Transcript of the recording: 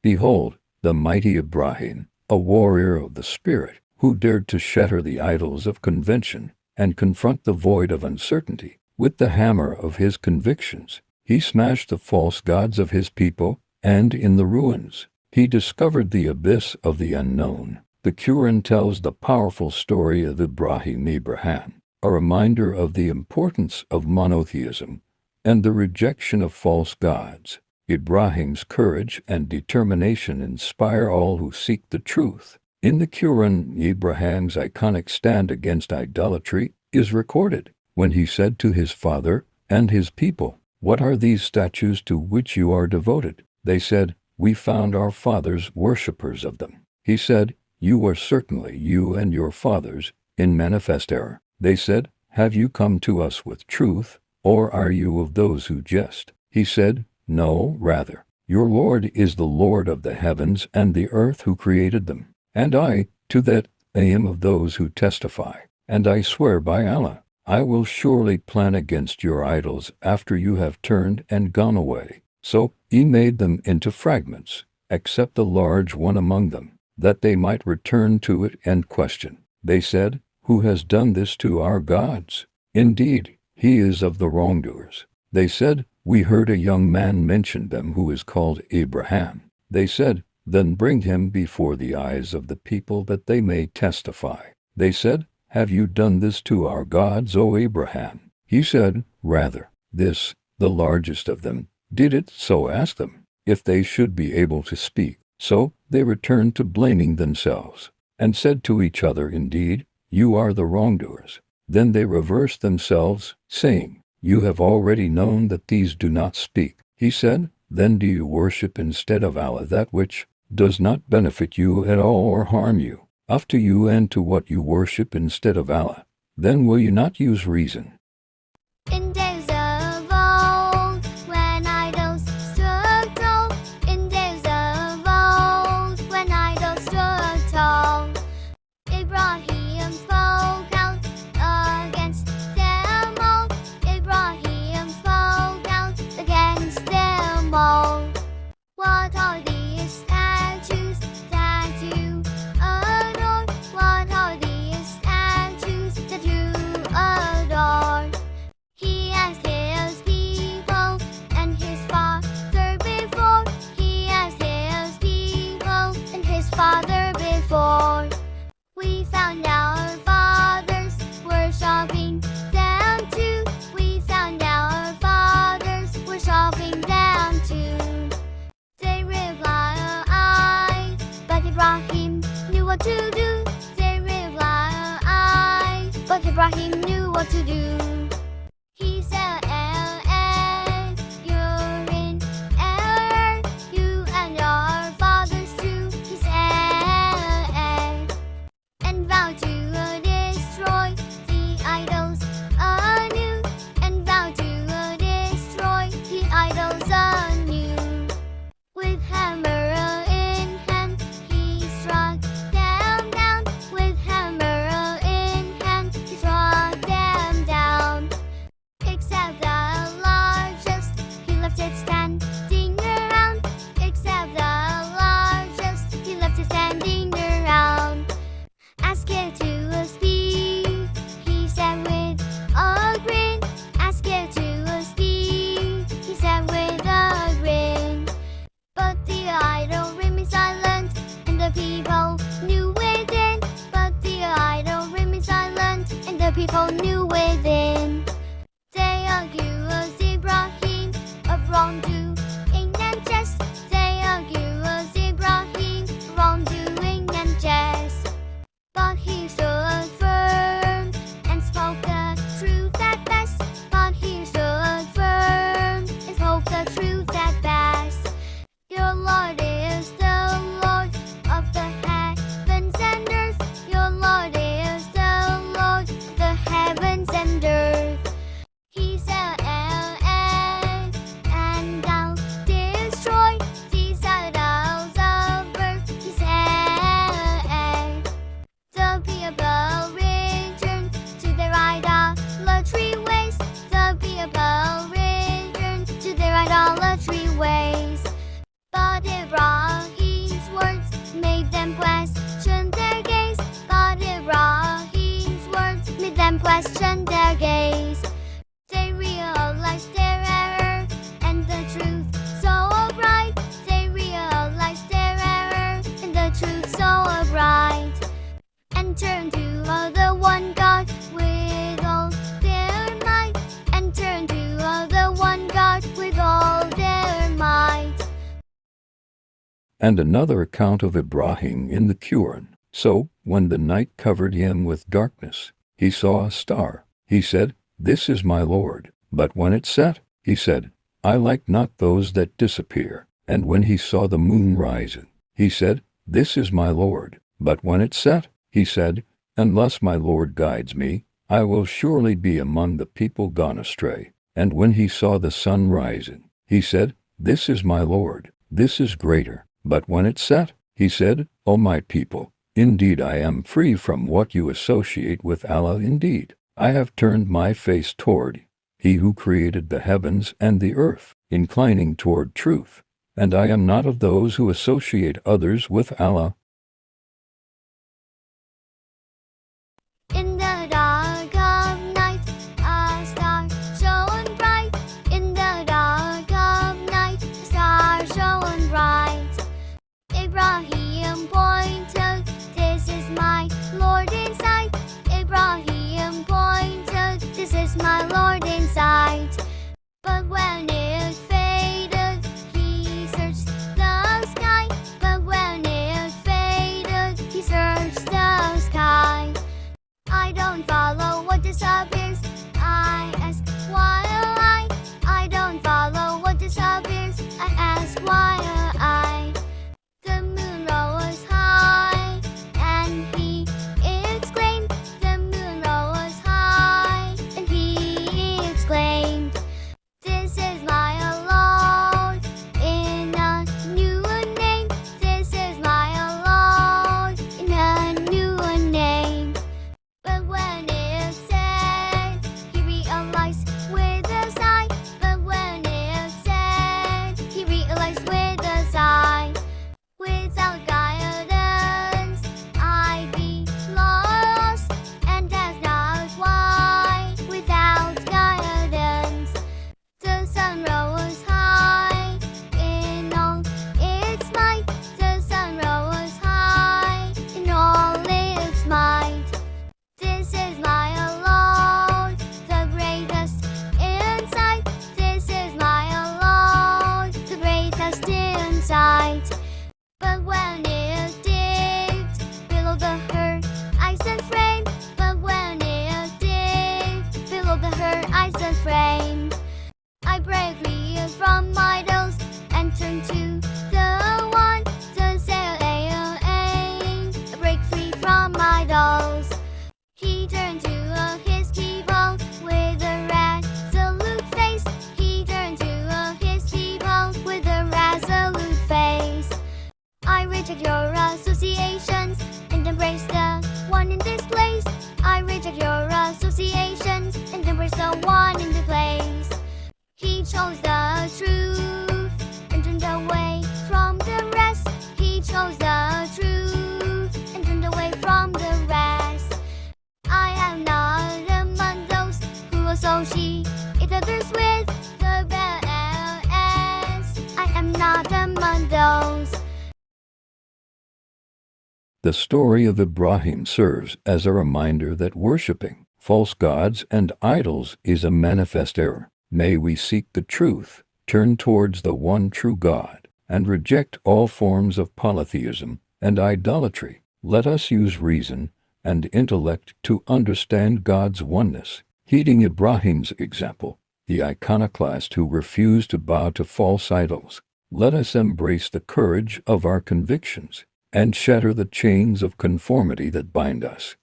Behold, the mighty Ibrahim, a warrior of the spirit, who dared to shatter the idols of convention and confront the void of uncertainty with the hammer of his convictions. He smashed the false gods of his people, and in the ruins, he discovered the abyss of the unknown. The Quran tells the powerful story of Ibrahim, a reminder of the importance of monotheism and the rejection of false gods. Ibrahim's courage and determination inspire all who seek the truth. In the Quran, Ibrahim's iconic stand against idolatry is recorded when he said to his father and his people, "What are these statues to which you are devoted?" They said, "We found our fathers worshippers of them." He said, "You are certainly, you and your fathers, in manifest error." They said, "Have you come to us with truth, or are you of those who jest?" He said, "No, rather, your Lord is the Lord of the heavens and the earth who created them. And I, to that, am of those who testify. And I swear by Allah, I will surely plan against your idols after you have turned and gone away." So he made them into fragments, except the large one among them, that they might return to it and question. They said, "Who has done this to our gods? Indeed, he is of the wrongdoers." They said, "We heard a young man mention them who is called Ibrahim." They said, "Then bring him before the eyes of the people that they may testify." They said, "Have you done this to our gods, O Ibrahim?" He said, "Rather, this, the largest of them, did it, so ask them, if they should be able to speak." So they returned to blaming themselves, and said to each other, "Indeed, you are the wrongdoers." Then they reversed themselves, saying, "You have already known that these do not speak." He said, "Then do you worship instead of Allah that which does not benefit you at all or harm you? Up to you and to what you worship instead of Allah. Then will you not use reason?" In days of old, when idols stood tall, in days of old, when idols stood tall, Ibrahim spoke out against them all. Ibrahim spoke out against them all. What are these statues that you adore? What are these statues that you adore? He asked his people and his father before. He asked his people and his father before. We found our fathers worshipping them too. We found our fathers worshipping them too. They replied, but Ibrahim knew what to do. They replied, but Ibrahim knew what to do. He said, "You're in error, you and your fathers too." He said, and vowed to destroy the idols anew, and vowed to destroy the idols anew. With hammer in hand, he struck them down. With hammer in hand, he struck them down. Except the largest, he left it standing around. Except the largest, he left it standing around. Ask it to speak, he said with a grin. Ask it to speak, he said with a grin. But the idol remained silent, and the people knew within. But the idol remained silent, and the people knew within. They accused Ibrahim of wrongdoing and jest. They accused Ibrahim of wrongdoing and jest. But he stood firm and spoke the truth at best. But he stood firm and spoke the truth at best. Your Lord is the Lord of the heavens and earth. Your Lord is the Lord of the heavens and earth. question their gaze. They realize their error and the truth so bright. They realize their error and the truth so bright, and turn to the one God with all their might, and turn to the one God with all their might. And another account of Ibrahim in the Quran. So, when the night covered him with darkness, he saw a star. He said, "This is my Lord." But when it set, he said, "I like not those that disappear." And when he saw the moon rising, he said, "This is my Lord." But when it set, he said, "Unless my Lord guides me, I will surely be among the people gone astray." And when he saw the sun rising, he said, "This is my Lord, this is greater." But when it set, he said, "O my people, indeed I am free from what you associate with Allah. Indeed, I have turned my face toward He who created the heavens and the earth, inclining toward truth, and I am not of those who associate others with Allah." In the dark of night, a star shone bright. In the dark of night, a star shone bright. Ibrahim pointed, "This is my Lord in sight." Ibrahim pointed, "This is my Lord in sight." But when it faded, he searched the sky. But when it faded, he searched the sky. I don't follow what disappears. I ask why I don't follow what disappears. I ask why I. The moon rose high, and he exclaimed. The moon rose high, and he exclaimed, "This is my Lord in a new name. This is my Lord in a new name." But when it said, he realized with a sigh. But when it said, he realized with a sigh. Without guidance, I'd be lost, and that's not why. Without guidance, the sun rose high in all its might. The sun rose high in all its might. This is my Lord, the greatest in sight. This is my Lord, the greatest in sight. But when it dipped below the horizon frame, but when it dipped below the horizon frame, I break free from idols and turn to the one, the saying, I break free from idols. He turned to his people with a resolute face. He turned to his people with a resolute face. I reject your associations and embrace the one in this place. I reject your associations and embrace the one in the place. He chose the truth and turned away from the rest. He chose the truth and turned away from the rest. I am not among those who associate others with the best. I am not among those. The story of Ibrahim serves as a reminder that worshiping false gods and idols is a manifest error. May we seek the truth, turn towards the one true God, and reject all forms of polytheism and idolatry. Let us use reason and intellect to understand God's oneness. Heeding Ibrahim's example, the iconoclast who refused to bow to false idols, let us embrace the courage of our convictions and shatter the chains of conformity that bind us.